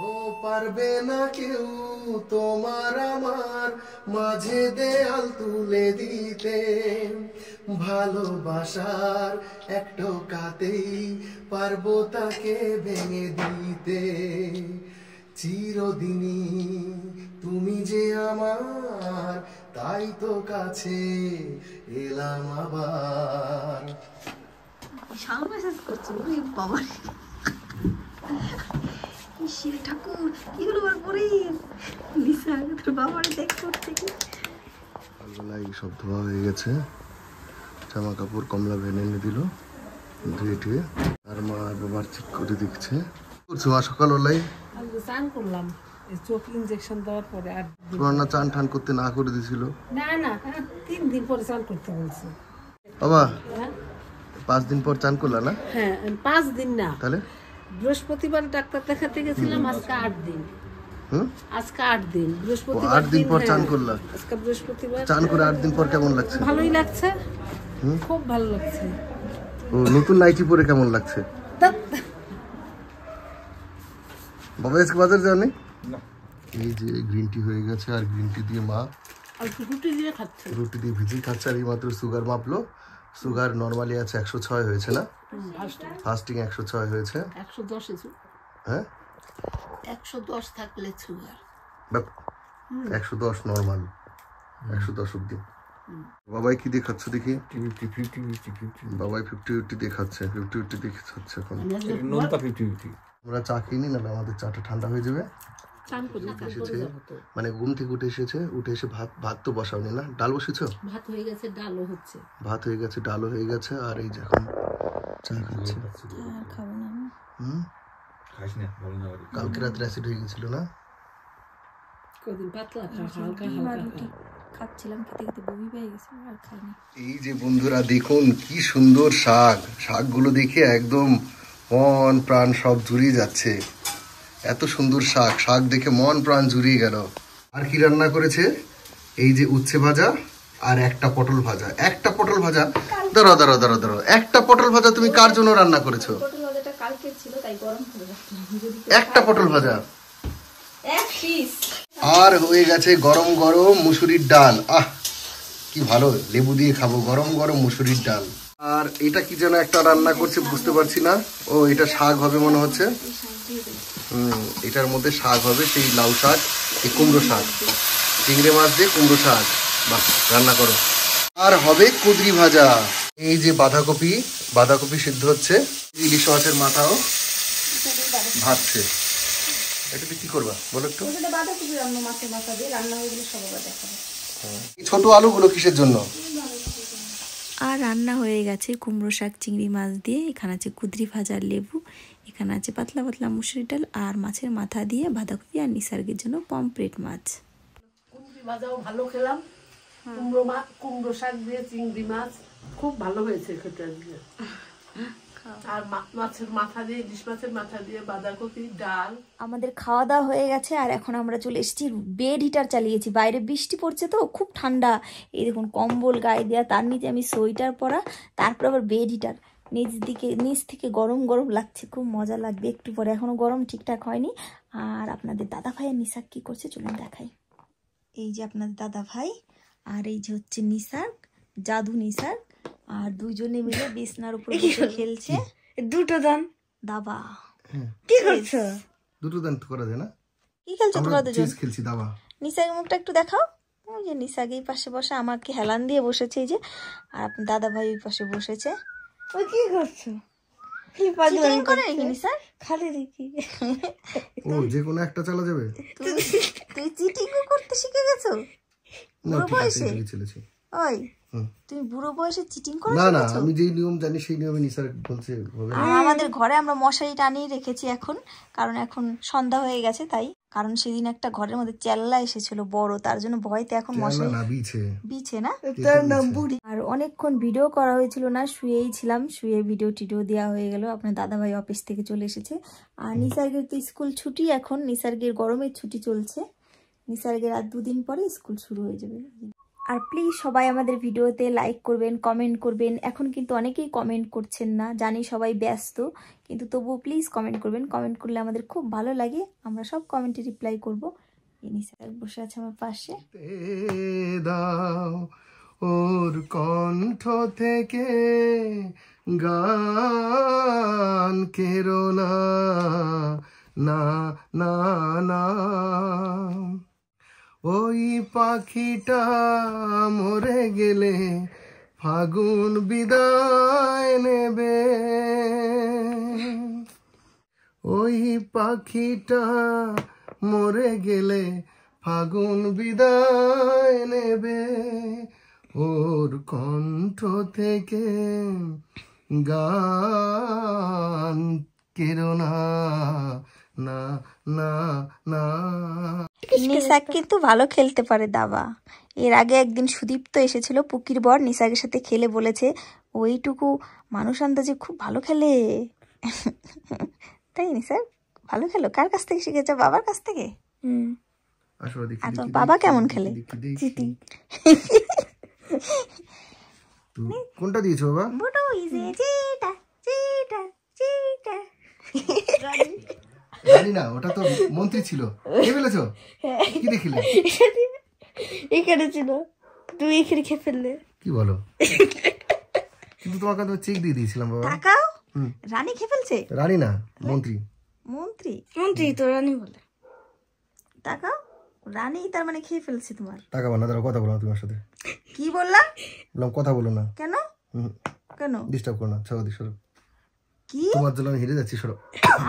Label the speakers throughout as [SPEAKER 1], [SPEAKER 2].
[SPEAKER 1] ও পারবে না কেউ তোমার আমার মাঝে দেয়াল তুলে দিতে, ভালোবাসার এক টোকাতেই পারবো তাকে ভেঙে দিতে। চিরদিনই তুমি যে আমার, তাই তো কাছে এলাম আবার।
[SPEAKER 2] মেসেজ করছো বাবা, শিব ঠাকুর এগুলো আর পরে লিসা তোর বাবার দেখ করতে কি
[SPEAKER 1] সকালবেলায় সব ধোয়া হয়ে গেছে, জামা কাপড় কমলা ভেন এনে দিল ধুয়ে টুয়ে, আর মা আর বাবার চেক করে দেখছে। করছো মা সকালবেলায়?
[SPEAKER 3] চান করলাম চোখ ইনজেকশন দেওয়ার পরে। আর
[SPEAKER 1] তোমার না চান ঠান করতে না করে দিছিল?
[SPEAKER 3] না না 3 দিন পরে চান করতে বলছে
[SPEAKER 1] বাবা। 5 দিন পর চান করলা না?
[SPEAKER 3] হ্যাঁ 5 দিন না,
[SPEAKER 1] তাহলে
[SPEAKER 3] বৃহস্পতিবার ডাক্তার দেখাতে গেছিলাম, আজকে 8 দিন। আজকে 8 দিন, বৃহস্পতিবার
[SPEAKER 1] 8 দিন পর চান করলা?
[SPEAKER 3] আজকে বৃহস্পতিবার
[SPEAKER 1] চান করে 8 দিন পর কেমন লাগছে?
[SPEAKER 3] ভালোই লাগছে, খুব ভালো লাগছে।
[SPEAKER 1] ও নতুন নাইটি পরে কেমন লাগছে? বাবা আজকে বাজার যাওনি? না। এই যে গ্রিন টি হয়ে গেছে, আর গ্রিন টি দিয়ে মা
[SPEAKER 3] আর রুটি দিয়ে খাচ্ছে,
[SPEAKER 1] রুটি দিয়ে ভিজিয়ে খাচ্ছে। আর এই মাত্র সুগার মাপলো, সুগার নরমালি আছে 106 হয়েছে না? ফাস্টিং 106 হয়েছে।
[SPEAKER 3] 110 এসে
[SPEAKER 1] হ্যাঁ
[SPEAKER 3] 110 থাকলে সুগার
[SPEAKER 1] 110 নরমাল, 110 অব্দি। বাবাই কি দিয়ে খাচ্ছে দেখি? বাবাই 50-50 দিয়ে খাচ্ছে, 50-50 দিয়ে খাচ্ছে এখন। আমরা চা কিনি না, আমাদের চাটা ঠান্ডা হয়ে যাবে। এসেছে মানে ঘুম থেকে উঠে এসে ভাত তো বসাওনি না? ডাল বসেছো?
[SPEAKER 3] ভাত হয়ে গেছে, ডালও হচ্ছে।
[SPEAKER 1] ভাত হয়ে গেছে, ডালও হয়ে গেছে, আর এই যে এখন চা খাচ্ছে।
[SPEAKER 2] খাবো না
[SPEAKER 1] কালকে রাত্রে অ্যাসিড হয়ে গেছিল না?
[SPEAKER 3] কদিন পাতলা হালকা হালকা
[SPEAKER 2] খাচ্ছিলাম, খেতে খেতে বমি পেয়ে গেছে আর খাইনি।
[SPEAKER 1] এই যে বন্ধুরা দেখুন কি সুন্দর শাক, শাকগুলো দেখে একদম মন প্রাণ সব জুড়িয়ে যাচ্ছে। এত সুন্দর শাক, শাক দেখে মন প্রাণ জুড়িয়ে গেল। আর কি রান্না করেছে? এই যে উচ্ছে ভাজা আর একটা পটল ভাজা। একটা পটল ভাজা, দাঁড়াও দাঁড়াও দাঁড়াও দাঁড়াও, একটা পটল ভাজা তুমি কার জন্য রান্না করেছো?
[SPEAKER 2] পটল ভাজাটা কালকে ছিল তাই গরম করে রাখলাম।
[SPEAKER 1] একটা পটল ভাজা,
[SPEAKER 2] এক পিস।
[SPEAKER 1] আর হয়ে গেছে গরম গরম মুসুরির ডাল। আহ কি ভালো, লেবু দিয়ে খাবো গরম গরম মুসুরির ডাল। আর এটা কি যেন একটা রান্না করছে, বুঝতে পারছি না। ও এটা শাক হবে মনে হচ্ছে। এটার মধ্যে শাক হবে, সেই লাউ শাক, এই কুমড়ো শাক, চিংড়ি মাছ দিয়ে কুমড়ো শাক। বাহ, রান্না করো। আর হবে কুদরি ভাজা। এই যে বাঁধাকপি সিদ্ধ হচ্ছে, ইলিশ মাছের মাথাও ভাজছে। এটা কি করবা বলো একটু?
[SPEAKER 2] বাঁধাকপি রান্না, মাছের মাথা দিয়ে রান্না হয়ে গেলে সবাই দেখাবো।
[SPEAKER 1] ছোট আলুগুলো কিসের জন্য?
[SPEAKER 2] আর রান্না হয়ে গেছে কুমড়ো শাক চিংড়ি মাছ দিয়ে। এখানে আছে কুদরি ভাজার লেবু, এখানে আছে পাতলা পাতলা মুসুরি ডাল, আর মাছের মাথা দিয়ে বাঁধাকপি, আর নিসর্গের জন্য পমফ্রেট মাছ।
[SPEAKER 3] কুমড়ি ভাজাও ভালো খেলাম, কুমড়ো শাক দিয়ে চিংড়ি মাছ খুব ভালো হয়েছে খেতে। আর মাছের মাথা দিয়ে, ইলিশ মাছের মাথা দিয়ে বাঁধাকপি ডাল।
[SPEAKER 2] আমাদের খাওয়া দাওয়া হয়ে গেছে, আর এখন আমরা চলে এসেছি, বেড হিটার চালিয়েছি। বাইরে বৃষ্টি পড়ছে তো খুব ঠান্ডা, এই দেখুন কম্বল গায়ে দেওয়া, তার নিচে আমি সোয়েটার পরা, তারপর আবার বেড হিটার। নিচ থেকে গরম গরম লাগছে, খুব মজা লাগবে একটু পরে। এখনো গরম ঠিকঠাক হয়নি। আর আপনাদের দাদা ভাই আর নিসার্গ কি করছে চলুন দেখাই। এই যে আপনাদের দাদা ভাই, আর এই যে হচ্ছে নিসার্গ, জাদু নিসার্গ, আর দুইজনে মিলে বিছনার উপর বসে খেলছে। দুটো দান দাবা। কি করছো?
[SPEAKER 1] দুটো দান করা যায় না?
[SPEAKER 2] কি খেলছো তোমরা দুজন?
[SPEAKER 1] চেস খেলছি দাবা।
[SPEAKER 2] নিসার্গের মুখটা একটু দেখাও। ওই যে নিসার্গ এই পাশে বসে আমাকে হেলান দিয়ে বসেছে, এই যে। আর আপনার দাদা ভাই ওই পাশে বসেছে।
[SPEAKER 3] ওই কি করছো?
[SPEAKER 2] কি পাগলামি করে নাকি নিসার্গ?
[SPEAKER 3] খালি দেখি।
[SPEAKER 1] ও যে কোনো একটা চালা যাবে।
[SPEAKER 2] তুই চিটিংও করতে শিখে গেছো বুড়ো বয়সে? ওই তুমি বুড়ো বয়সে চিটিং করো?
[SPEAKER 1] না না, আমি যেই নিয়ম জানি সেই নিয়মে নিসার বলছে হবে।
[SPEAKER 2] আমাদের ঘরে আমরা মশারি টানিয়ে রেখেছি এখন, কারণ এখন সন্ধ্যা হয়ে গেছে তাই। কারণ সেদিন একটা ঘরের মধ্যে চেল্লা এসেছিল বড়, তার জন্য ভয়তে এখন মশারি বিছে না, তার নাম বুড়ি। আর অনেকক্ষণ ভিডিও করা হয়েছিল না, শুয়েই ছিলাম, শুয়ে ভিডিও টিডিও দেওয়া হয়ে গেল। আপনার দাদা ভাই অফিস থেকে চলে এসেছে। আর নিসার্গের তো স্কুল ছুটি এখন, নিসার্গের গরমের ছুটি চলছে। নিসার্গের আর 2 দিন পরে স্কুল শুরু হয়ে যাবে। আর প্লিজ সবাই আমাদের ভিডিওতে লাইক করবেন, কমেন্ট করবেন। এখন কিন্তু অনেকেই কমেন্ট করছেন না, জানি সবাই ব্যস্ত, কিন্তু তবুও প্লিজ কমেন্ট করবেন। কমেন্ট করলে আমাদের খুব ভালো লাগে, আমরা সব কমেন্টে রিপ্লাই করবো। নিসার বসে আছে আমার পাশে।
[SPEAKER 1] দাও ওর কণ্ঠ থেকে গান কেরো না না না না, ওই পাখিটা মরে গেলে ফাগুন বিদায় নেবে, ওই পাখিটা মরে গেলে ফাগুন বিদায় নেবে, ওর কণ্ঠ থেকে গান কেরো না না না না।
[SPEAKER 2] নিসা কিন্তু ভালো খেলতে পারে দাবা। এর আগে একদিন সুদীপ্ত এসেছিল, পুকির বর, নিসাকের সাথে খেলে বলেছে ওইটুকু মানুষ আন্দাজে খুব ভালো খেলে। তাই নিসা ভালো খেলো? কার কাছ থেকে শিখেছো? বাবার কাছ থেকে? আচ্ছা, বাবা কেমন খেলে? চিটি।
[SPEAKER 1] কোনটা দিয়েছো বাবা?
[SPEAKER 2] বড় ইজে চিটা চিটা চিটা।
[SPEAKER 1] জানি না, ওটা তো মন্ত্রী ছিল। কে ফেলেছো? কি দেখিলে?
[SPEAKER 2] এখানে ছিল, তুমি এখানে খেয়ে ফেললে।
[SPEAKER 1] কি বলো? কিন্তু তোমাকে তো চেক দিয়ে দিয়েছিলাম বাবা।
[SPEAKER 2] তাকাও, রানী খেয়ে ফেলছে।
[SPEAKER 1] রানী না, মন্ত্রী।
[SPEAKER 2] মন্ত্রী? মন্ত্রী তো রানী বলে। তাকাও, রানী তার মানে খেয়ে ফেলছে তোমার।
[SPEAKER 1] তাকাবো না, দাঁড়াও, কথা বলো না তোমার সাথে।
[SPEAKER 2] কি বললাম?
[SPEAKER 1] বললাম কথা বলো না।
[SPEAKER 2] কেন? কেন
[SPEAKER 1] ডিস্টার্ব করো না, ছাড়ো দি, সরো।
[SPEAKER 2] কি
[SPEAKER 1] তোমার জন্য আমি হেরে যাচ্ছি, সরো।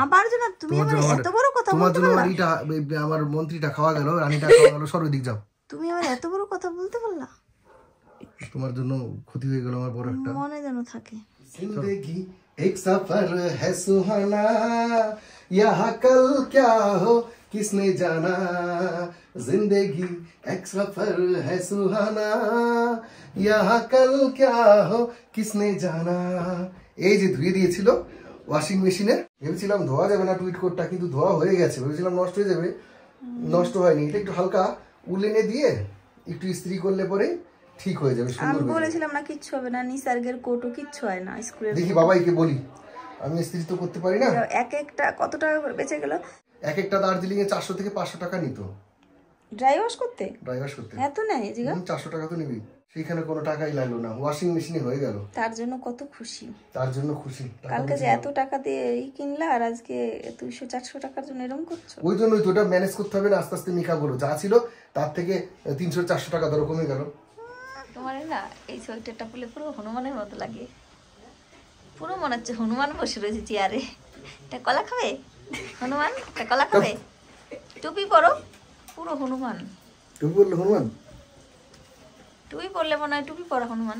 [SPEAKER 2] আমার জন্য? তুমি আমার এত বড় কথা
[SPEAKER 1] তোমার
[SPEAKER 2] বলতে
[SPEAKER 1] জন্য
[SPEAKER 2] পারলা?
[SPEAKER 1] আমার মন্ত্রীটা খাওয়া গেল, রানীটা খাওয়া গেল, সরো দিক যাও।
[SPEAKER 2] তুমি আমার এত বড় কথা বলতে পারলা?
[SPEAKER 1] তোমার জন্য ক্ষতি হয়ে গেল আমার বড় একটা।
[SPEAKER 2] মনে যেন থাকে।
[SPEAKER 1] जिंदगी एक सफर है सुहाना, यहाँ कल क्या हो किसने जाना, जिंदगी एक सफर है सुहाना, यहाँ कल क्या हो किसने जाना। এই যে ধুয়ে দিয়েছিল ওয়াশিং মেশিনে, ভেবেছিলাম ধোয়া যাবে না টুইট কোটটা, কিন্তু ধোয়া হয়ে গেছে। ভেবেছিলাম নষ্ট হয়ে যাবে, নষ্ট হয়নি। এটা একটু হালকা উলেনে দিয়ে একটু ইস্ত্রি করলে পরে ঠিক হয়ে যাবে, সুন্দর।
[SPEAKER 2] আমি বলেছিলাম না কিচ্ছু হবে না, নিসার্গের কোটও কিচ্ছু হয় না স্কুলে।
[SPEAKER 1] দেখি বাবাইকে বলি, আমি ইস্ত্রি তো করতে পারি না।
[SPEAKER 2] এক একটা কত টাকা করে বেঁচে গেল?
[SPEAKER 1] এক একটা দার্জিলিং এ 400 থেকে 500 টাকা নিত
[SPEAKER 2] ড্রাই ওয়াশ করতে।
[SPEAKER 1] ড্রাই ওয়াশ করতে
[SPEAKER 2] এত নেয় জিগা?
[SPEAKER 1] 400 টাকা তো নিবি। সেখানে কোনো টাকাই লাগলো না, ওয়াশিং মেশিনে হয়ে গেল।
[SPEAKER 2] তার জন্য কত খুশি।
[SPEAKER 1] তার জন্য খুশি।
[SPEAKER 2] কালকে যে এত টাকা দিয়ে কিনলা আর আজকে 200-400 টাকার জন্য এরকম করছো।
[SPEAKER 1] ওই জন্যই তো ওটা ম্যানেজ করতে হবে না, আস্তে আস্তে মিকা করো। যা ছিল তার থেকে 300-400 টাকা ধরো কমে গেল।
[SPEAKER 2] তোমার না এই সোয়েটারটা পরলে পুরো হনুমানের মতো লাগে, পুরো মনে হচ্ছে হনুমান বসে রয়েছে চেয়ারে। এটা কলা খাবে হনুমান? এটা কলা খাবে? টুপি পরো, পুরো হনুমান।
[SPEAKER 1] টুপি পরলে হনুমান?
[SPEAKER 2] টুপি পরলে মনে হয় টুপি পরা হনুমান।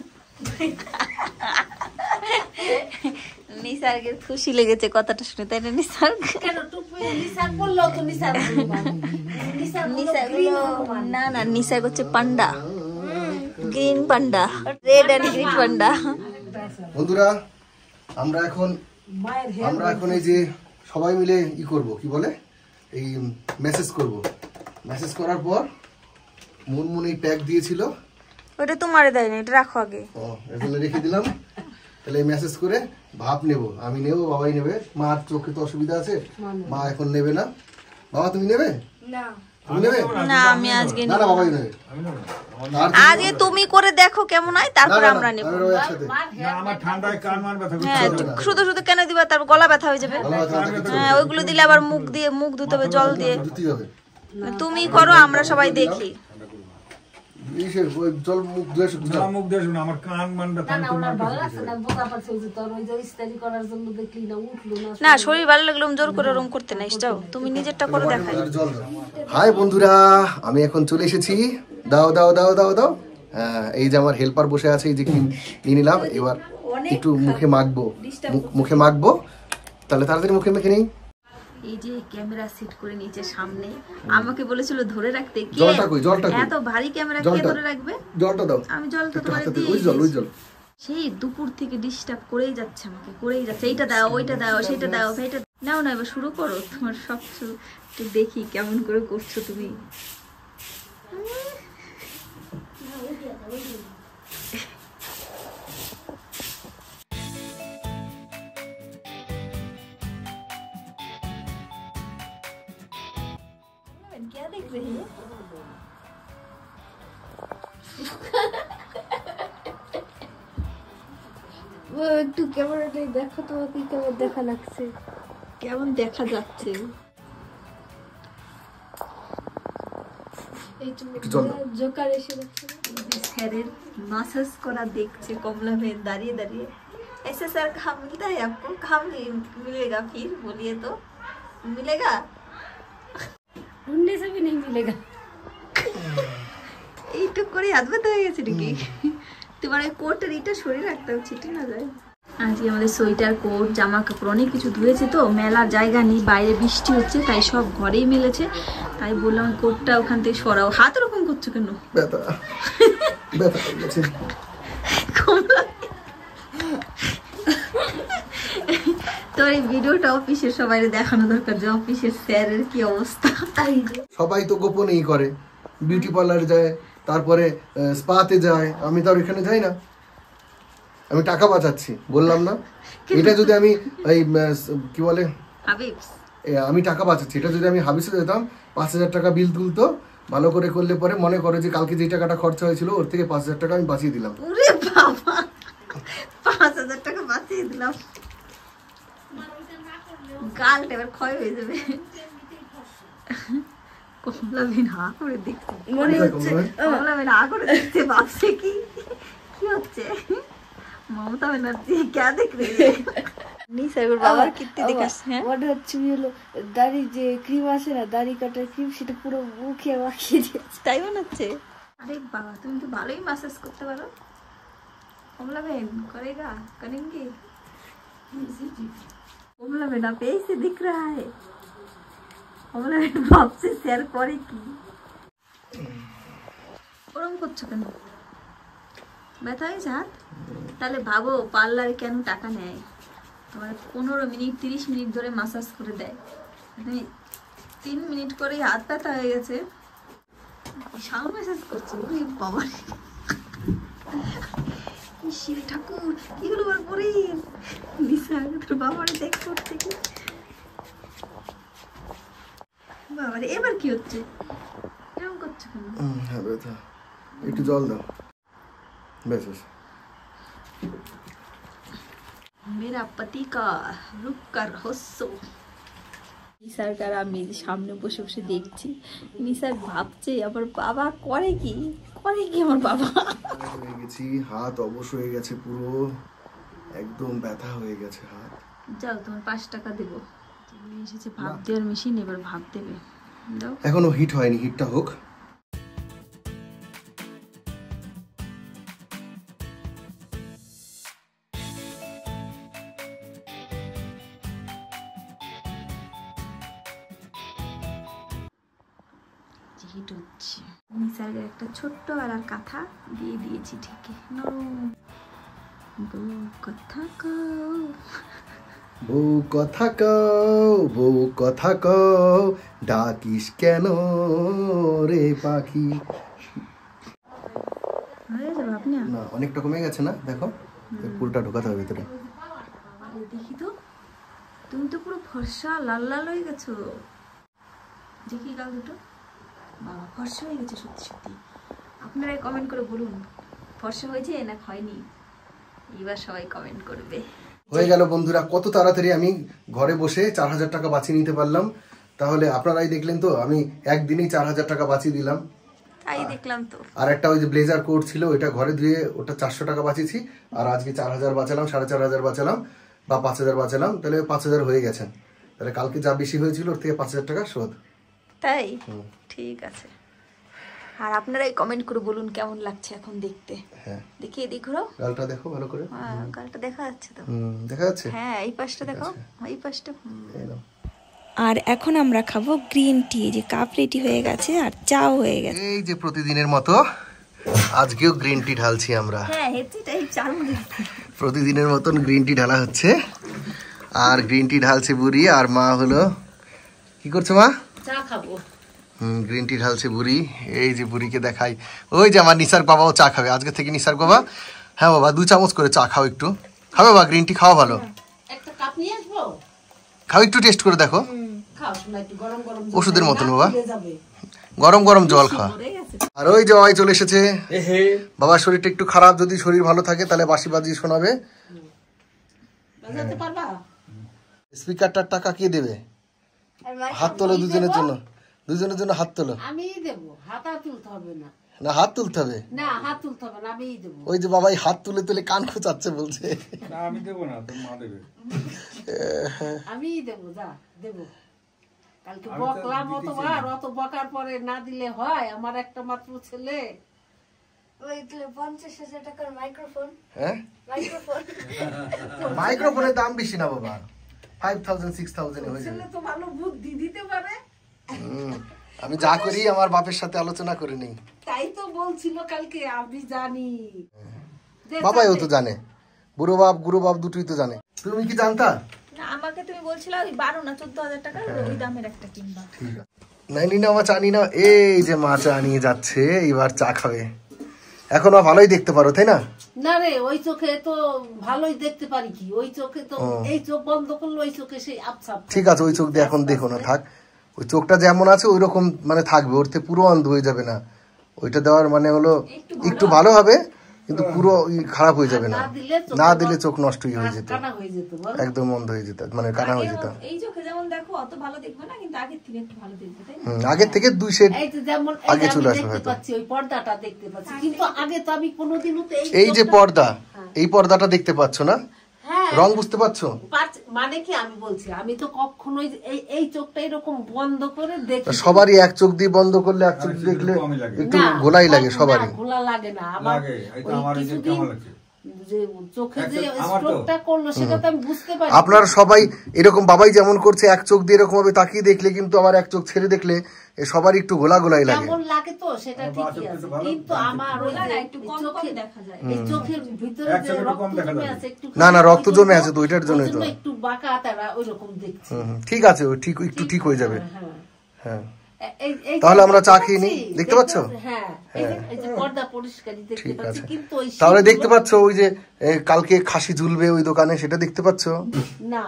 [SPEAKER 2] নিসার্গের খুশি লেগেছে কথাটা শুনে, তাই না নিসার্গ? না না, নিসার্গ হচ্ছে panda, green panda, red and green panda.
[SPEAKER 1] বন্ধুরা আমরা এখন এই যে সবাই মিলে করব, কি বলে, এই মেসেজ করব। মেসেজ করার পর মুনমুন এই ট্যাগ দিয়েছিল,
[SPEAKER 2] ওটা তোমারে দেয় না, এটা রাখো আগে।
[SPEAKER 1] এখানে রেখে দিলাম। তাহলে মেসেজ করে ভাব নেব, আমি নেব, বাবাই নেবে। মার চোখে তো অসুবিধা আছে, মা এখন নেবে না। বাবা তুমি নেবে? না তুমি নেবে
[SPEAKER 2] না, আমি আজকে
[SPEAKER 1] না, না বাবাই নেবে।
[SPEAKER 2] আগে তুমি করে দেখো কেমন হয়, তারপরে আমরা নেব।
[SPEAKER 4] আমার ঠান্ডায় কান মান ব্যথা করছে।
[SPEAKER 2] হ্যাঁ, শুধু শুধু কেন দিবা? তারপর গলা ব্যথা হয়ে যাবে। হ্যাঁ, ওইগুলো দিলে আবার মুখ ধুতে হবে জল দিয়ে। তুমি করো, আমরা সবাই দেখি। না, শরীর ভালো লাগলে জোর করে ওরম করতে নাই, তুমি নিজেরটা করে দেখাই।
[SPEAKER 1] হাই বন্ধুরা, আমি এখন চলে এসেছি। দাও দাও দাও দাও দাও। হ্যাঁ, এই যে আমার হেল্পার বসে আছে, এই যে নিয়ে নিলাম। এবার একটু মুখে মাখবো, তাহলে তাড়াতাড়ি মুখে মেখে নিই।
[SPEAKER 2] এই যে ক্যামেরা সেট করে নিচে সামনে, আমাকে বলেছিল ধরে রাখতে।
[SPEAKER 1] জলটা কই?
[SPEAKER 2] এত ভারী ক্যামেরা কে ধরে রাখবে?
[SPEAKER 1] জলটা দাও।
[SPEAKER 2] আমি জলটা তোমারে দিই। ওই জল সেই দুপুর থেকে ডিস্টার্ব করেই যাচ্ছে আমাকে, করেই যাচ্ছে। এইটা দাও, ওইটা দাও, সেটা দাও, এটা নাও না। এবার শুরু করো, তোমার সব একটু দেখি কেমন করে করছো তুমি। देख रही है?
[SPEAKER 5] ও একটু ক্যামেরাটা দেখো তো, কি কেমন দেখা লাগছে,
[SPEAKER 2] কেমন দেখা যাচ্ছে?
[SPEAKER 5] এই
[SPEAKER 1] একটু জল দাও।
[SPEAKER 5] জোকার এসে দেখছে।
[SPEAKER 2] স্যারের মাসাজ করা দেখছে কমলা মেয়ে দাঁড়িয়ে দাঁড়িয়ে। ऐसे सर काम मिलता है आपको? काम मिलेगा फिर बोलिए तो मिलेगा?
[SPEAKER 5] ढूंढने से भी नहीं मिलेगा।
[SPEAKER 2] এইটুক করে হাত ব্যথা হয়ে গেছে নাকি? তোমার ওই কোটের এইটা সরিয়ে রাখতে হবে, ছিটে না যায়। আজকে আমাদের সোয়েটার, কোট, জামা কাপড় অনেক কিছু ধুয়েছে তো, মেলার জায়গা নেই, বাইরে বৃষ্টি হচ্ছে, তাই সব ঘরেই মেলেছে। তাই বললাম কোটটা ওখান থেকে সরাও। হাত ওরকম করছো কেন?
[SPEAKER 1] ব্যথা ব্যথা হয়ে গেছে।
[SPEAKER 2] কমলা তোর এই ভিডিওটা অফিসের সবাই দেখানো দরকার যে অফিসের স্যারের কি অবস্থা।
[SPEAKER 1] সবাই তো গোপনেই করে, বিউটি পার্লারে যায়, তারপরে স্পাতে যায়, আমি তো আর এখানে যাই না। আমি টাকা বাঁচাচ্ছি, বললাম না? এটা যদি আমি এই কি বলে
[SPEAKER 2] হাবিবস,
[SPEAKER 1] আমি টাকা বাঁচাচ্ছি, এটা যদি আমি হাবিসে যেতাম 5,000 টাকা বিল তুলতো, ভালো করে করলে পরে মনে করে যে কালকে যে টাকাটা খরচা হয়েছিল ওর থেকে 5,000 টাকা আমি বাঁচিয়ে দিলাম।
[SPEAKER 2] ওরে বাবা, 5,000 টাকা বাঁচিয়ে দিলাম। গালটা এবার ক্ষয় হয়ে যাবে। কমলা বেন হা করে দেখছে,
[SPEAKER 5] মনে হচ্ছে
[SPEAKER 2] কমলা বেন হা করে দেখতে, ভাবছে কি কি হচ্ছে। মমতা ব্যানার্জি क्या देख रही है? नहीं सर বাবার কিত্তি দেখাস। হ্যাঁ,
[SPEAKER 5] মনে হচ্ছে হলো দাড়ি যে ক্রিম আছে না, দাড়ি কাটার ক্রিম, সেটা পুরো মুখে মাখিয়ে দিয়েছে।
[SPEAKER 2] তাই মনে হচ্ছে। আরে বাবা, তুমি তো ভালোই ম্যাসাজ করতে পারো। কমলা বেন करेगा, करेंगे। কমলা বেন आप ऐसे दिख रहा है। কমলা বেন ভাবছে শেয়ার করে কি। ওরম করছো কেন? ব্যথা হয়েছে হাত? তাহলে ভাবো পার্লারে কেন টাকা নেয়। তোমার 15 মিনিট 30 মিনিট ধরে ম্যাসাজ করে দেয়, তুমি 3 মিনিট করেই হাত ব্যথা হয়ে গেছে। বিশাল ম্যাসাজ করছো বাবা। শিব ঠাকুর এগুলো বার পরে নিশা তোর বাবার দেখ করছে কি বাবারে। এবার কি হচ্ছে? এরকম করছো কেন?
[SPEAKER 1] হ্যাঁ ব্যথা, একটু জল দাও। বেশ বেশ।
[SPEAKER 2] मेरा पति का रुक कर हंसो। নিসারকার আমি সামনে বসে বসে দেখছি, নিসার ভাবছে আমার বাবা করে কি আমার বাবা।
[SPEAKER 1] হয়ে গেছি, হাত অবশ হয়ে গেছে, পুরো একদম ব্যথা হয়ে গেছে হাত।
[SPEAKER 2] যাও তোমার 5 টাকা দেবো, তুমি এসেছে ভাত দেওয়ার মেশিন, এবার ভাত দেবে, দাও।
[SPEAKER 1] এখনো হিট হয়নি, হিটটা হোক।
[SPEAKER 2] হিট হচ্ছে। নিসারের একটা ছোট্ট বেলার কথা দিয়ে দিয়েছি ঠিকই। বউ কথা কও,
[SPEAKER 1] বউ কথা কও, বউ কথা কও, ডাকিস কেন রে পাখি।
[SPEAKER 2] হয়ে যাবে আপনি।
[SPEAKER 1] না অনেকটা কমে গেছে না, দেখো পুরোটা ঢোকাতে হবে ভিতরে।
[SPEAKER 2] দেখি তো, তুমি তো পুরো ফর্সা লাল লাল হয়ে গেছো। দেখি গাল দুটো, বাবা ফর্সা হয়ে গেছে সত্যি সত্যি। আপনারাই কমেন্ট করে বলুন ফর্সা হয়েছে না হয়নি, এবার সবাই কমেন্ট করবে।
[SPEAKER 1] হয়ে গেল বন্ধুরা, কত তাড়াতাড়ি আমি ঘরে বসে 4,000 টাকা বাঁচিয়ে নিতে পারলাম। তাহলে আপনারাই দেখলেন তো, আমি একদিনেই 4,000 টাকা বাঁচিয়ে দিলাম।
[SPEAKER 2] তাই দেখলাম তো।
[SPEAKER 1] আর একটা ওই যে ব্লেজার কোট ছিল, ওইটা ঘরে ধুয়ে ওটা 400 টাকা বাঁচিয়েছি। আর আজকে 4,000 বাঁচালাম, 4,500 বাঁচালাম, বা 5,000 বাঁচালাম, তাহলে 5,000 হয়ে গেছে। তাহলে কালকে যা বেশি হয়েছিল ওর থেকে 5,000 টাকা শোধ।
[SPEAKER 2] তাই ঠিক আছে। আর আপনারাই কমেন্ট করে বলুন কেমন লাগছে এখন দেখতে।
[SPEAKER 1] হ্যাঁ
[SPEAKER 2] দেখি এদিক ঘুরাও,
[SPEAKER 1] গালটা দেখো ভালো করে।
[SPEAKER 2] হ্যাঁ গালটা দেখা যাচ্ছে তো।
[SPEAKER 1] দেখা যাচ্ছে।
[SPEAKER 2] হ্যাঁ এই পাশটা দেখো, এই পাশটা।
[SPEAKER 1] এই নাও।
[SPEAKER 2] আর এখন আমরা খাবো গ্রিন টি, যে কাপ রেডি হয়ে গেছে আর চাও হয়ে গেছে।
[SPEAKER 1] এই যে প্রতিদিনের মতো আজকেও গ্রিন টি ঢালছি আমরা।
[SPEAKER 2] হ্যাঁ হেঁটেটাই চার মধ্যে
[SPEAKER 1] প্রতিদিনের মতন গ্রিন টি ঢালা হচ্ছে। আর গ্রিন টি ঢালছে বুড়ি, আর মা হলো কি করছে মা?
[SPEAKER 3] চা খাবো।
[SPEAKER 1] গ্রিন টি ঢালছে বুড়ি। এই যে বুড়িকে দেখাই, ওই যে আমার নিসার বাবাও চা খাবে আজকে থেকে। নিসার বাবা, হ্যাঁ বাবা 2 চামচ করে চা খাও, একটু খাবে বাবা, গ্রিন টি খাওয়া ভালো।
[SPEAKER 3] একটা কাপ নিয়ে আসবো,
[SPEAKER 1] খাও একটু টেস্ট করে দেখো,
[SPEAKER 3] খাও শোনা, একটু গরম গরম
[SPEAKER 1] ওষুধের মতন বাবা।
[SPEAKER 3] যাবে
[SPEAKER 1] গরম গরম জল খা।
[SPEAKER 3] ভরে গেছে।
[SPEAKER 1] আর ওই জয় চলে এসেছে। বাবার শরীরটা একটু খারাপ, যদি শরীর ভালো থাকে তাহলে বাঁশি বাজিয়ে শোনাবে।
[SPEAKER 3] বাজাতে পারবা?
[SPEAKER 1] স্পিকারটার টাকা কে দেবে? হাত তোলো দুজনের জন্য, দুজনের জন্য হাত তোলো।
[SPEAKER 3] আমিই দেবো, হাত আর তুলতে হবে না।
[SPEAKER 1] না হাত তুলতে হবে
[SPEAKER 3] না, হাত তুলতে হবে না, আমিই দেবো।
[SPEAKER 1] ওই যে বাবাই হাত তুলে তুলে কান খোঁচাচ্ছে বলছে।
[SPEAKER 4] না আমি দেবো না, তোর মা দেবে।
[SPEAKER 3] আমিই দেবো, যা দেবো। কালকে বকলাম অতবার, অত বকার পরে না দিলে হয়? আমার একটা মাত্র ছেলে।
[SPEAKER 5] ওই 50,000 টাকার মাইক্রোফোন।
[SPEAKER 1] হ্যাঁ
[SPEAKER 5] মাইক্রোফোন
[SPEAKER 1] মাইক্রোফোনের দাম বেশি না বাবা, 5000 6000 হয়ে যাবে।
[SPEAKER 3] ছেলে তো ভালো বুদ্ধি দিতে পারে।
[SPEAKER 1] আমি যা করি আমার বাপের সাথে আলোচনা করে নেই।
[SPEAKER 3] তাই তো বলছিল কালকে, আমি জানি।
[SPEAKER 1] বাবাইও তো জানে, বুড়ো বাপ গুরু বাপ দুটোই তো জানে। তুমি কি জানতা?
[SPEAKER 2] না, আমাকে তুমি বলছিলে ওই 12 না 14,000 টাকার ওই দামের একটা কিনবা।
[SPEAKER 1] ঠিক আছে, নাইনি না মা চানি না। এই যে মা চা নিয়ে যাচ্ছে, এবার চা খাবে। এখন ভালোই দেখতে পারো তাই না?
[SPEAKER 3] না রে, ওই চোখে তো ভালোই দেখতে পারি কি, ওই চোখে তো এই চোখ বন্ধ করলে ওই চোখে সেই আবছা।
[SPEAKER 1] ঠিক আছে, ওই চোখ দিয়ে এখন দেখো না, থাক। ওই চোখটা যেমন আছে ওই রকম মানে থাকবে, ওরতে পুরো অন্ধ হয়ে যাবে না। ওইটা দেওয়ার মানে হলো একটু ভালো হবে, কিন্তু পুরো খারাপ হয়ে যাবে না। না দিলে চোখ নষ্টই হয়ে যেত,
[SPEAKER 3] কানা হয়ে যেত, বল।
[SPEAKER 1] একদম অন্ধ হয়ে যেত, মানে কানা হয়ে যেত।
[SPEAKER 2] এই চোখে যেমন দেখো অত ভালো দেখবে না, কিন্তু আগের থেকে একটু ভালো দেখবে, তাই না?
[SPEAKER 1] আগের থেকে 2 শেড
[SPEAKER 3] এই তো যেমন
[SPEAKER 1] আগে চলে আসবে
[SPEAKER 3] দেখতে
[SPEAKER 1] হয়তো।
[SPEAKER 3] পাচ্ছি, ওই পর্দাটা দেখতে পাচ্ছি, কিন্তু আগে তো আমি কোনোদিনও তো
[SPEAKER 1] এই যে পর্দা, এই পর্দাটা দেখতে পাচ্ছ না?
[SPEAKER 3] হ্যাঁ,
[SPEAKER 1] রং বুঝতে পারছো?
[SPEAKER 3] মানে কি আমি বলছি, আমি তো কখনোই এই চোখটা এরকম বন্ধ করে দেখি।
[SPEAKER 1] সবারই এক চোখ দিয়ে বন্ধ করলে, এক চোখ দিয়ে দেখলে একটু গোলাই লাগে সবারই।
[SPEAKER 3] ঘোলা লাগে না আমার,
[SPEAKER 4] লাগে, এই তো আমার এই যে কেমন লাগছে?
[SPEAKER 3] যে চোখে যে
[SPEAKER 4] আমার তো।
[SPEAKER 3] স্ট্রোকটা করলো সেটা তো আমি বুঝতে পারি।
[SPEAKER 1] আপনারা সবাই এরকম, বাবাই যেমন করছে এক চোখ দিয়ে এরকম ভাবে তাকিয়ে দেখলে, কিন্তু আবার এক চোখ ছেড়ে দেখলে সবারই একটু গোলা গোলাই লাগে।
[SPEAKER 3] কেমন লাগে তো সেটা ঠিকই আছে, কিন্তু আমার ওই যে
[SPEAKER 2] একটু কম
[SPEAKER 3] চোখে
[SPEAKER 2] কম দেখা যায়।
[SPEAKER 3] এই চোখের ভিতরে
[SPEAKER 4] এক
[SPEAKER 3] যে
[SPEAKER 4] চোখে
[SPEAKER 3] রক্ত
[SPEAKER 4] কম দেখা
[SPEAKER 3] জমে
[SPEAKER 4] যাবে।
[SPEAKER 3] আছে একটু,
[SPEAKER 1] না, না, রক্ত জমে আছে তো, ওইটার জন্যই তো।
[SPEAKER 3] একটু বাঁকা তারা ওই রকম দেখছি।
[SPEAKER 1] ঠিক আছে, ওই ঠিক একটু ঠিক হয়ে যাবে। হ্যাঁ,
[SPEAKER 3] এই
[SPEAKER 1] তাহলে আমরা চা
[SPEAKER 3] দেখতে
[SPEAKER 1] খেয়ে নিই।
[SPEAKER 3] পাচ্ছি,
[SPEAKER 1] দেখতে পাচ্ছ?
[SPEAKER 3] হ্যাঁ, এই যে পর্দা পরিষ্কারই দেখতে
[SPEAKER 1] ঠিক
[SPEAKER 3] পাচ্ছি,
[SPEAKER 1] আছে।
[SPEAKER 3] কিন্তু ওই
[SPEAKER 1] তাহলে
[SPEAKER 3] শীতগুলো-
[SPEAKER 1] দেখতে পাচ্ছ ওই যে কালকে খাসি ঝুলবে ওই দোকানে, সেটা দেখতে পাচ্ছ?
[SPEAKER 3] না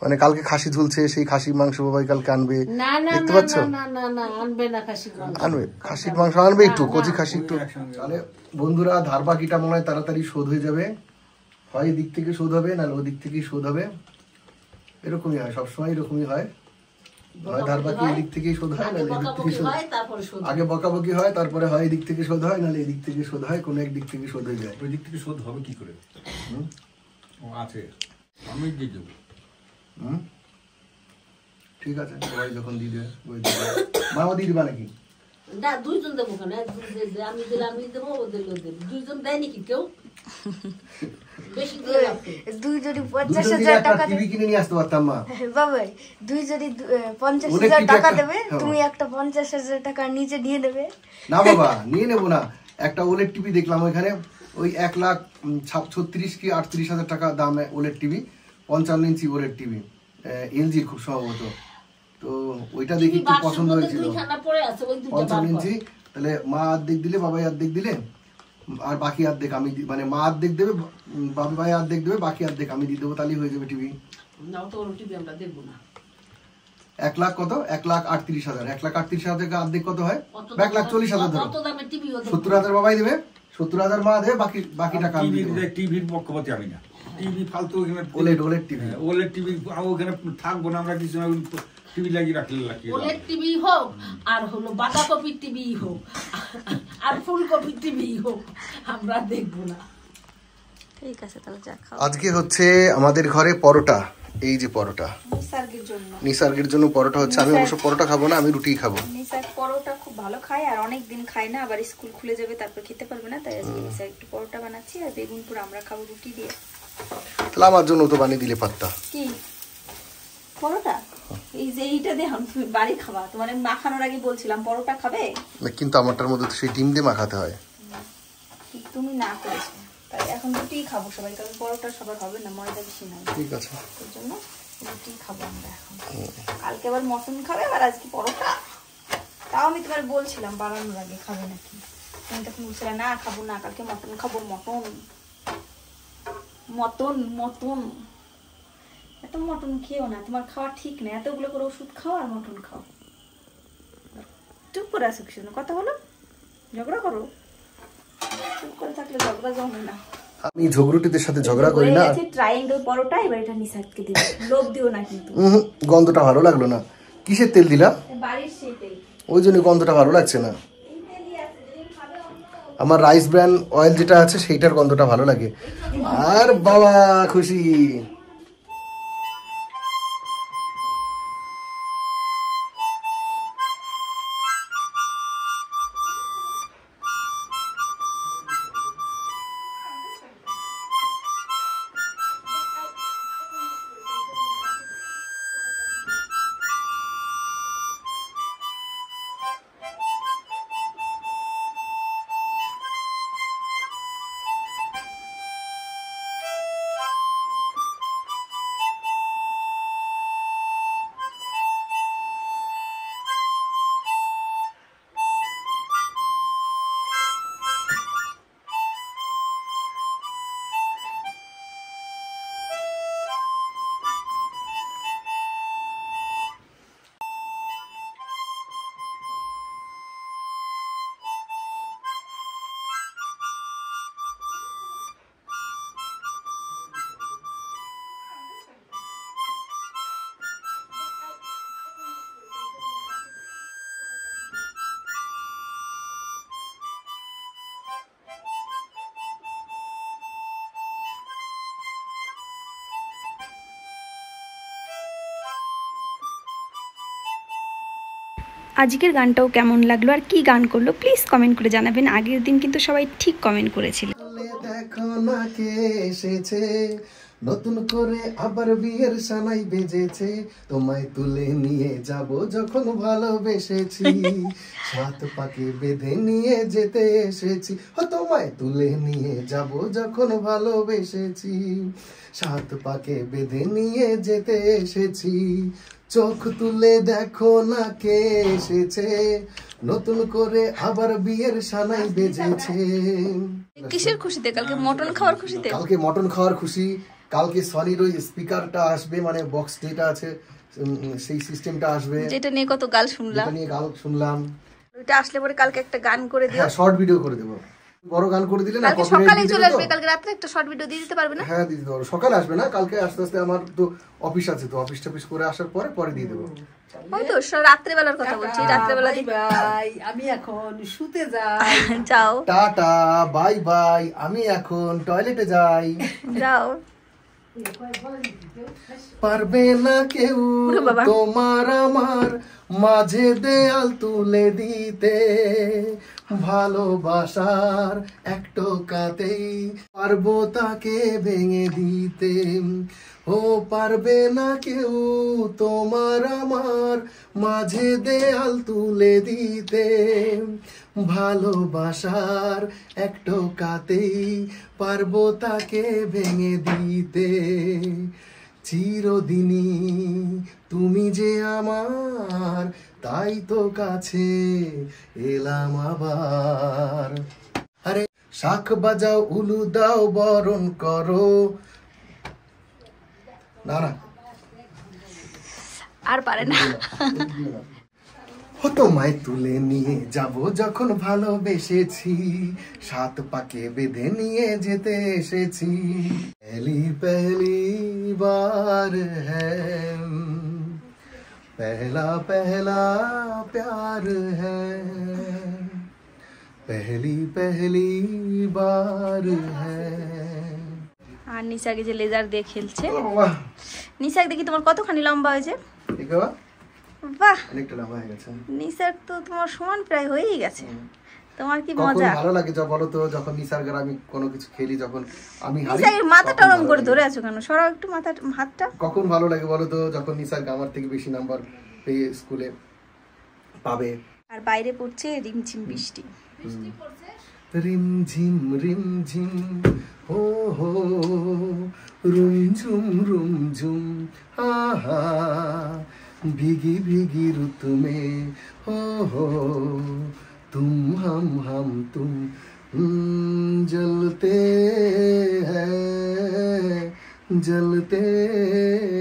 [SPEAKER 1] মানে কালকে খাসি ঝুলছে, সেই খাসির মাংস বাবাই কালকে আনবে,
[SPEAKER 3] না না
[SPEAKER 1] দেখতে
[SPEAKER 3] না
[SPEAKER 1] পাচ্ছ?
[SPEAKER 3] না না না, আনবে না খাসির মাংস।
[SPEAKER 1] আনবে খাসির মাংস, আনবে একটু কচি খাসি একটু। তাহলে বন্ধুরা, ধার বাকিটা মনে হয় তাড়াতাড়ি শোধ হয়ে যাবে। হয় এদিক থেকে শোধ হবে, নাহলে ওদিক থেকেই শোধ হবে। এরকমই হয়, সবসময় এরকমই হয়। হয় ধার বাকি এদিক থেকেই শোধ হয়,
[SPEAKER 3] আগে
[SPEAKER 1] নাহলে এদিক থেকে
[SPEAKER 3] বকাবকি
[SPEAKER 1] শোধ।
[SPEAKER 3] হয়, তারপরে শোধ।
[SPEAKER 1] আগে বকাবকি হয়, তারপরে হয় এদিক থেকে শোধ হয়, নাহলে এদিক থেকে শোধ হয়, কোনো একদিক থেকে শোধ হয়ে যায়।
[SPEAKER 4] ওই দিক থেকে শোধ হবে কি করে? ও আছে, আমি দিয়ে দেবো।
[SPEAKER 1] হুম, ঠিক আছে, সবাই যখন দিয়ে দেবে মাও দিয়ে দিবা নাকি?
[SPEAKER 3] না, দুইজন দেবো কেন? একজন আমি দিলে আমি দেবো, ও দিলে ও দেবো। দুইজন দেয় নাকি কেউ? বেশি দিয়ে রাখতে।
[SPEAKER 5] দুই যদি
[SPEAKER 1] দুজন
[SPEAKER 5] 50,000
[SPEAKER 1] দিলে একটা
[SPEAKER 5] টাকা
[SPEAKER 1] টিভি কিনে নিয়ে আসতে পারতাম মা।
[SPEAKER 5] বাবাই, দুই যদি
[SPEAKER 1] অনেক
[SPEAKER 5] 50,000
[SPEAKER 1] টিভি
[SPEAKER 5] টাকা
[SPEAKER 1] একটা-
[SPEAKER 5] দেবে,
[SPEAKER 1] হ্যাঁ।
[SPEAKER 5] তুমি একটা 50,000 টাকা নিচে দিয়ে দেবে।
[SPEAKER 1] না বাবা, নিয়ে নেবো না। একটা ওলেড টিভি দেখলাম ওইখানে, ওই 1,36,000 কি 38,000 টাকা দাম ওলেড টিভি, 55 ইঞ্চি ওলেড টিভি, এলজির খুব সম্ভবত। তো ওইটা দেখি খুব
[SPEAKER 3] বাক্সের
[SPEAKER 1] পছন্দ
[SPEAKER 3] মধ্যে
[SPEAKER 1] হয়েছিল,
[SPEAKER 3] দুইখানা পড়ে আছে, ওই দুটো
[SPEAKER 1] 55
[SPEAKER 3] বার কর।
[SPEAKER 1] ইঞ্চি। তাহলে মা অর্ধেক দিলে, বাবাই অর্ধেক দিলে, আর বাকি অর্ধেক আমি মানে মা অর্ধেক দেবে, বাবাই অর্ধেক দেবে, বাকি অর্ধেক আমি দিয়ে দেবো, তাহলেই হয়ে যাবে টিভি।
[SPEAKER 3] না, তো ওর টিভি আমরা দেখবো না।
[SPEAKER 1] 1 লাখ কত? 1,38,000। 1,38,000 টাকা অর্ধেক কত হয়?
[SPEAKER 3] অত
[SPEAKER 1] 1,40,000 ধরো।
[SPEAKER 3] অত দামে টিভি
[SPEAKER 1] 70,000 বাবাই দেবে, 70,000 মা দেবে, বাকি টাকা আমি দেবো।
[SPEAKER 4] টিভির পক্ষপাতি আমি না। টিভি ফালতু ওখানে
[SPEAKER 1] ওলেড টিভি।
[SPEAKER 4] ওলেড টিভি ওখানে থাকবো না আমরা, কিছু টিভি লাগিয়ে রাখলে লাগিয়ে
[SPEAKER 3] ওলেড টিভি হোক, আর হলো বাঁধাকপির টিভি হোক, আর ফুলকপির টিভি হোক, আমরা দেখবো না।
[SPEAKER 2] ঠিক আছে, তাহলে যা খাও।
[SPEAKER 1] আজকে হচ্ছে আমাদের ঘরে পরোটা, এই যে পরোটা
[SPEAKER 2] নিসার্গের জন্য।
[SPEAKER 1] নিসার্গের জন্য পরোটা হচ্ছে। আমি অবশ্য পরোটা খাবো না, আমি রুটি খাবো।
[SPEAKER 2] নিসার্গ পরোটা খুব ভালো খায়, আর অনেক দিন খায় না, আবার স্কুল খুলে যাবে, তারপর খেতে পারবে না, তাই আজকে নিসার্গ একটু পরোটা বানাচ্ছি, আর বেগুন পুরো আমরা খাবো রুটি দিয়ে।
[SPEAKER 1] তাহলে আমার জন্য তো বানিয়ে দিলে পারতা।
[SPEAKER 2] কি পরোটা? এই যে এইটা দিয়ে তুমি বাড়ি খাবা, তোমার আমি মাখানোর আগে বলছিলাম পরোটা খাবে,
[SPEAKER 1] কিন্তু আমারটার মধ্যে তো সেই ডিম দিয়ে মাখাতে হয়।
[SPEAKER 2] তুমি না করেছো, তাই এখন রুটি খাবো সবাই, কারণ পরোটা সবার হবে না, ময়দা বেশি নাই,
[SPEAKER 1] ঠিক আছে,
[SPEAKER 2] এর জন্য রুটি খাবো আমরা এখন। কালকে আবার মটন খাবে, আর আজকে পরোটা। তাও আমি তোমার বলছিলাম বানানোর আগে খাবে নাকি, তুমি তখন বলছিলে না খাবো না, কালকে মটন খাবো। মটন মটন মটন এত মটন খেও না, তোমার খাওয়া ঠিক না, এতগুলো করে ওষুধ খাও আর মটন খাও। চুপ করে আসো কিছু না, কথা বলো, ঝগড়া করো, চুপ করে থাকলে ঝগড়া জমে না।
[SPEAKER 1] আমি ঝগড়ুটিদের সাথে ঝগড়া করি না।
[SPEAKER 2] ট্রায়াঙ্গেল পরোটা, এবার এটা নিসাদকে দিবে, লোভ দিও না কিন্তু।
[SPEAKER 1] গন্ধটা ভালো লাগলো না। কিসের তেল দিলা?
[SPEAKER 2] বাড়ির সেই তেল,
[SPEAKER 1] ওই জন্য গন্ধটা ভালো লাগছে না। আমার রাইস ব্র্যান্ড অয়েল যেটা আছে সেইটার গন্ধটা ভালো লাগে। আর বাবা খুশি।
[SPEAKER 2] আজকের গানটাও কেমন লাগলো আর কি গান করলো প্লিজ কমেন্ট করে জানাবেন। আগের দিন কিন্তু সবাই ঠিক কমেন্ট করেছিল।
[SPEAKER 1] দেখো না কে এসেছে, নতুন করে আবার বিয়ের সানাই বেজেছে, তোমায় তুলে নিয়ে যাব যখন ভালোবেসেছি, সাত পাকে বেঁধে নিয়ে যেতে এসেছি, তোমায় তুলে নিয়ে যাব যখন ভালোবেসেছি, সাত পাকে বেঁধে নিয়ে যেতে এসেছি, চোখ তুলে দেখো না কে এসেছে, নতুন করে আবার বিয়ের সানাই বেজেছে।
[SPEAKER 2] কিসের খুশিতে? কালকে মটন খাওয়ার খুশিতে।
[SPEAKER 1] কালকে মটন খাওয়ার খুশি। কালকে সনির ওই স্পিকারটা আসবে, মানে বক্স যেটা আছে সেই সিস্টেমটা আসবে,
[SPEAKER 2] যেটা নিয়ে কত গাল শুনলাম।
[SPEAKER 1] যেটা নিয়ে গাল শুনলাম।
[SPEAKER 2] ওইটা আসলে পরে কালকে একটা গান করে দিও।
[SPEAKER 1] হ্যাঁ, শর্ট ভিডিও করে দেব। বড় গান করে দিলে না
[SPEAKER 2] কালকে সকালেই চলে আসবে, কালকে রাতে একটা শর্ট ভিডিও দিয়ে দিতে পারবে না?
[SPEAKER 1] হ্যাঁ, দিয়ে দিতে পারবো। সকালে আসবে না, কালকে আস্তে আস্তে আমার তো অফিস আছে, তো অফিস টফিস করে আসার পরে দিয়ে দেবো।
[SPEAKER 2] ওই তো রাত্রে বেলার কথা বলছি, রাত্রে বেলা
[SPEAKER 3] বাই, আমি এখন শুতে যাই।
[SPEAKER 2] যাও,
[SPEAKER 1] টাটা বাই বাই, আমি এখন টয়লেটে যাই।
[SPEAKER 2] যাও।
[SPEAKER 1] পারবে না কেউ তোমার আমার মাঝে দেয়াল তুলে দিতে, ভালোবাসার এক টোকাতেই পারবো তাকে ভেঙে দিতে, ও পারবে না কেউ তোমার আমার মাঝে দেয়াল তুলে দিতে, ভালোবাসার এক টোকাতেই পারবো তাকে ভেঙে দিতে, চিরদিনই তুমি যে আমার, তাই তো কাছে এলাম আবার। আরে শাখ বাজাও, উলু দাও, বরণ করো। না না,
[SPEAKER 2] আর পারে না।
[SPEAKER 1] তোমায় তুলে নিয়ে যাব যখন ভালোবেসেছি, সাত পাকে বেঁধে নিয়ে যেতে এসেছি, পহলি পহলি বার হ্যায়, पहला पहला प्यार है, पहली पहली बार है।
[SPEAKER 2] আর নিশাকে যে লেজার দিয়ে খেলছে।
[SPEAKER 1] বাহ,
[SPEAKER 2] নিশাক দেখি তোমার কতখানি লম্বা হয়েছে?
[SPEAKER 1] ঠিক আছে,
[SPEAKER 2] বাহ,
[SPEAKER 1] অনেকটা লম্বা হয়ে গেছে।
[SPEAKER 2] নিশাক তো তোমার সমান প্রায় হয়েই গেছে। তোমার কি
[SPEAKER 1] কখন
[SPEAKER 2] মজা।
[SPEAKER 1] ভালো লাগে যা বলো তো, যখন নিসার ঘরে আমি কোনো কিছু খেলি, যখন আমি হারি,
[SPEAKER 2] নিশাকের মাথাটা ওরকম করে ধরে আছো কেন? সরাও একটু হাতটা।
[SPEAKER 1] কখন ভালো লাগে বলো তো, যখন নিসার আমার থেকে বেশি নাম্বার পেয়ে স্কুলে পাবে।
[SPEAKER 2] আর বাইরে পড়ছে রিমঝিম বৃষ্টি।
[SPEAKER 1] রিমঝিম রিমঝিম হো হো, রুমঝুম রুমঝুম আহা, भीगी भीगी रुत में हो तुम हम तुम जलते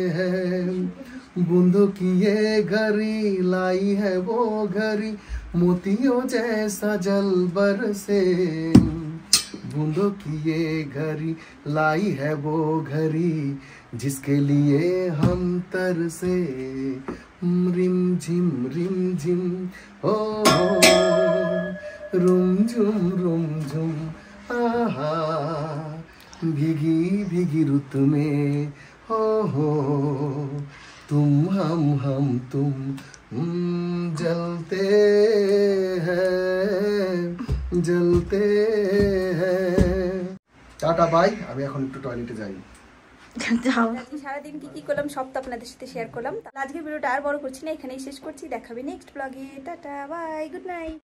[SPEAKER 1] हैं, बूंदों की ये घड़ी लाई है वो घड़ी, मोतियों जैसा जल बरसे, बूंदों की ये घड़ी लाई है वो घड़ी जिसके लिए हम तरसे। रिम झिम हो रुम झुम आहा, भीगी भीगी रुत में हो तुम हम तुम जलते हैं। টাটা বাই, আমি এখন একটু টয়লেটে যাই।
[SPEAKER 2] সারাদিন কি করলাম সব তো আপনাদের সাথে শেয়ার করলাম। আজকের ভিডিওটা আর বড় করছি না, এখানেই শেষ করছি। দেখাবে নেক্সট ব্লগে। Tata bye, good night.